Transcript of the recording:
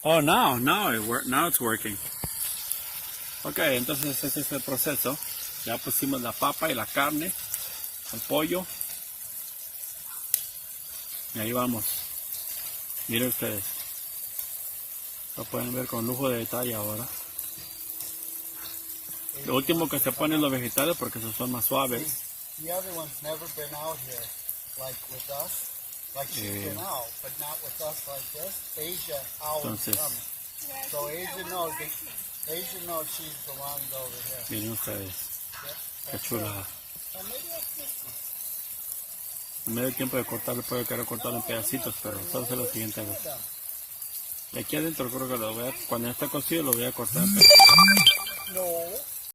Oh, now it's working. Ok, entonces ese es el proceso. Ya pusimos la papa y la carne, el pollo. Y ahí vamos. Miren ustedes. Lo pueden ver con lujo de detalle ahora. Lo último que se ponen los vegetales porque esos son más suaves. The other one's never been out here, like with us. Like she's been out, but not with us like this. Asia always Entonces, comes. So Asia knows she's belongs over here. miren ustedes. Qué chula. En medio tiempo de cortarlo, puede querer cortarlo en pedacitos, pero eso es lo siguiente vez. Y aquí adentro creo que lo voy a, cuando ya esté cocido lo voy a cortar en pedacitos. No.